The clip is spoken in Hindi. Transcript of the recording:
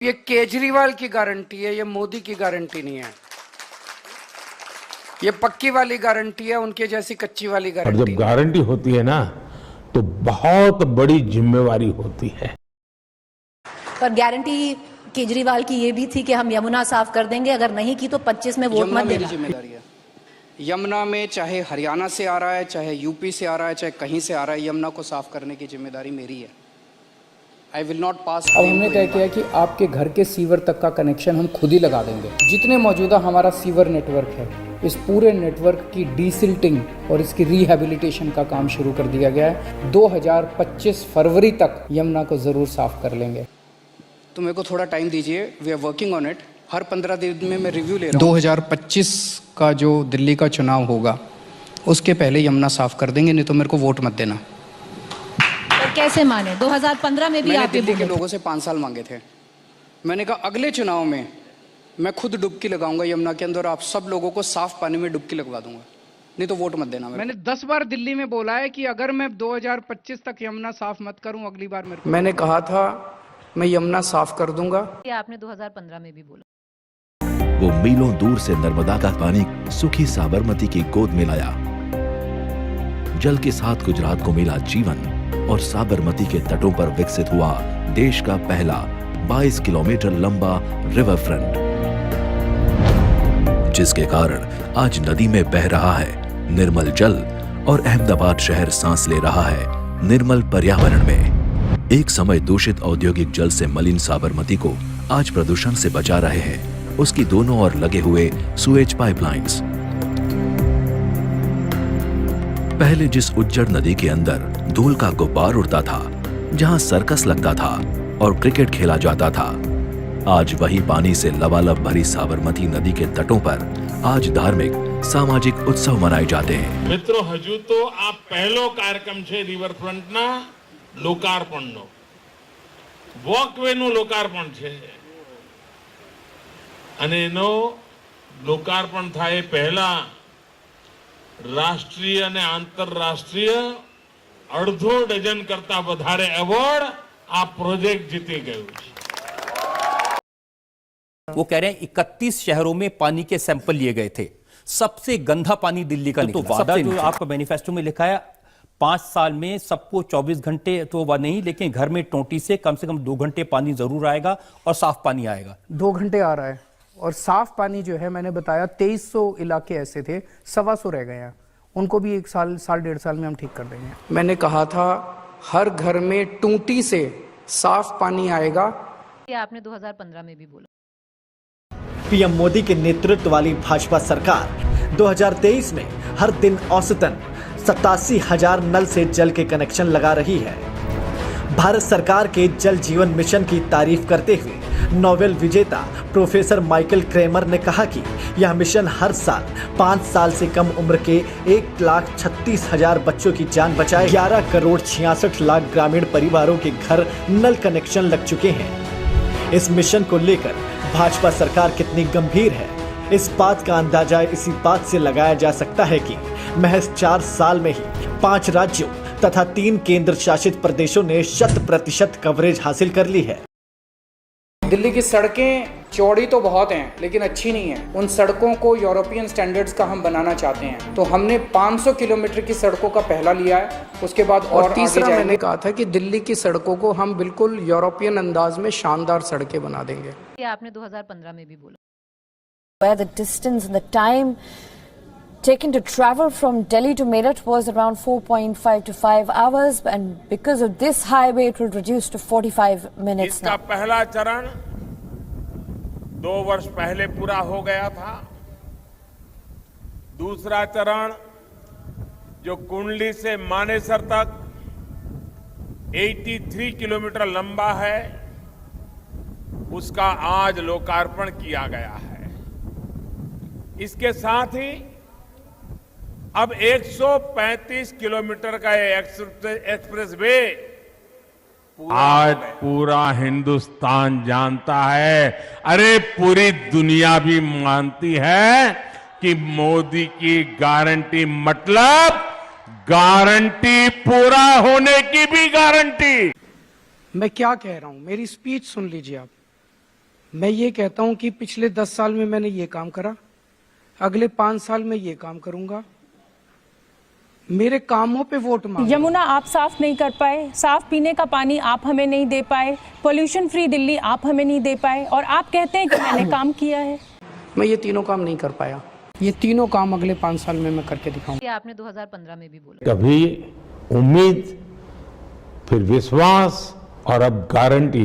ये केजरीवाल की गारंटी है, ये मोदी की गारंटी नहीं है। ये पक्की वाली गारंटी है, उनके जैसी कच्ची वाली और गारंटी जब गारंटी होती है ना तो बहुत बड़ी जिम्मेवारी होती है। पर गारंटी केजरीवाल की ये भी थी कि हम यमुना साफ कर देंगे, अगर नहीं की तो 25 में वोट यमुना मत मेरी देना। जिम्मेदारी है। यमुना में चाहे हरियाणा से आ रहा है, चाहे यूपी से आ रहा है, चाहे कहीं से आ रहा है, यमुना को साफ करने की जिम्मेदारी मेरी है। I will not pass. अब हमने तय किया कि आपके घर के सीवर तक का कनेक्शन हम खुद ही लगा देंगे। जितने मौजूदा हमारा सीवर नेटवर्क है, इस पूरे नेटवर्क की डीसिल्टिंग और इसकी रिहैबिलिटेशन का काम शुरू कर दिया गया है। 2025 फरवरी तक यमुना को ज़रूर साफ कर लेंगे। तो मेरे को थोड़ा टाइम दीजिए, we are working on it. हर 15 दिन में मैं रिव्यू ले रहा हूँ। 2025 का जो दिल्ली का चुनाव होगा उसके पहले यमुना साफ कर देंगे, नहीं तो मेरे को वोट मत देना। पर कैसे माने? 2015 में भी मैंने आप ही दिल्ली के बोले थे। लोगों से 5 साल मांगे थे। मैंने कहा अगले चुनाव में मैं खुद डुबकी लगाऊंगा यमुना के अंदर, आप सब लोगों को साफ पानी में डुबकी लगवा दूंगा, नहीं तो वोट मत देना। मैंने 10 बार दिल्ली में बोला है कि अगर मैं 2025 तक यमुना साफ मत करूं, अगली बार मेरे को। मैंने कहा था मैं यमुना साफ कर दूंगा। ये आपने 2015 में भी बोला। वो मीलों दूर से नर्मदा का पानी सुखी साबरमती की गोद में लाया। जल के साथ गुजरात को मिला जीवन और साबरमती के तटों पर विकसित हुआ देश का पहला 22 किलोमीटर लंबा रिवर फ्रंट, जिसके कारण आज नदी में बह रहा है निर्मल जल और अहमदाबाद शहर सांस ले रहा है निर्मल पर्यावरण में। एक समय दूषित औद्योगिक जल से मलिन साबरमती को आज प्रदूषण से बचा रहे हैं उसकी दोनों ओर लगे हुए सुएज पाइपलाइंस। पहले जिस उज्जड़ नदी के अंदर धूल का गुब्बार उड़ता था, जहां सर्कस लगता था और क्रिकेट खेला जाता था, आज वही पानी से लबालब भरी साबरमती नदी के तटों पर आज धार्मिक सामाजिक उत्सव मनाए जाते हैं। मित्रों, हजू तो आ पहलो कार्यक्रम छे रिवरफ्रंटना लोकार्पणनो, वॉकवेનું લોકાર્પણ છે અને એનો લોકાર્પણ થાય પહેલા રાષ્ટ્રીય અને આંતરરાષ્ટ્રીય અડધો ડઝન કરતા વધારે એવોર્ડ આ પ્રોજેક્ટ જીતી ગયું છે। वो कह रहे हैं 31 शहरों में पानी के सैंपल लिए गए थे, सबसे गंदा पानी दिल्ली का निकला। तो वादा जो आपका मैनिफेस्टो में लिखा है 5 साल में सबको 24 घंटे तो वह नहीं, लेकिन घर में टोंटी से कम 2 घंटे पानी जरूर आएगा और साफ पानी आएगा। 2 घंटे आ रहा है और साफ पानी जो है, मैंने बताया 2300 इलाके ऐसे थे, 125 रह गए हैं, उनको भी 1 साल 1.5 साल में हम ठीक कर देंगे। मैंने कहा था हर घर में टूटी से साफ पानी आएगा। ये आपने 2015 में भी बोला। पीएम मोदी के नेतृत्व वाली भाजपा सरकार 2023 में हर दिन औसतन 87,000 नल से जल के कनेक्शन लगा रही है। भारत सरकार के जल जीवन मिशन की तारीफ करते हुए नोबेल विजेता प्रोफेसर माइकल क्रेमर ने कहा कि यह मिशन हर साल 5 साल से कम उम्र के 1,36,000 बच्चों की जान बचाए। 11 करोड़ 66 लाख ग्रामीण परिवारों के घर नल कनेक्शन लग चुके हैं। इस मिशन को लेकर भाजपा सरकार कितनी गंभीर है, इस बात का अंदाजा इसी बात से लगाया जा सकता है कि महज 4 साल में ही 5 राज्यों तथा 3 केंद्र शासित प्रदेशों ने 100% कवरेज हासिल कर ली है। दिल्ली की सड़कें चौड़ी तो बहुत हैं लेकिन अच्छी नहीं है। उन सड़कों को यूरोपियन स्टैंडर्ड्स का हम बनाना चाहते हैं, तो हमने 500 किलोमीटर की सड़कों का पहला लिया है, उसके बाद और तीसरा मैंने कहा था कि दिल्ली की सड़कों को हम बिल्कुल यूरोपियन अंदाज में शानदार सड़कें बना देंगे। ये आपने 2015 में भी बोला। Where the distance and the time taken to travel from Delhi to Meerut was around 4.5 to 5 hours, and because of this highway it will reduce to 45 minutes इसका now. पहला चरण 2 वर्ष पहले पूरा हो गया था। दूसरा चरण जो कुंडली से मानेसर तक 83 किलोमीटर लंबा है, उसका आज लोकार्पण किया गया है। इसके साथ ही अब 135 किलोमीटर का एक्सप्रेस वे आज पूरा हिंदुस्तान जानता है, अरे पूरी दुनिया भी मानती है कि मोदी की गारंटी मतलब गारंटी पूरा होने की भी गारंटी। मैं क्या कह रहा हूं, मेरी स्पीच सुन लीजिए आप। मैं ये कहता हूं कि पिछले 10 साल में मैंने ये काम करा, अगले 5 साल में ये काम करूंगा। मेरे कामों पे वोट मांगो। यमुना आप साफ नहीं कर पाए, साफ पीने का पानी आप हमें नहीं दे पाए, पोल्यूशन फ्री दिल्ली आप हमें नहीं दे पाए, और आप कहते हैं कि मैंने काम किया है। मैं ये तीनों काम नहीं कर पाया, ये तीनों काम अगले 5 साल में मैं करके दिखाऊंगा। आपने 2015 में भी बोला। कभी उम्मीद, फिर विश्वास और अब गारंटी।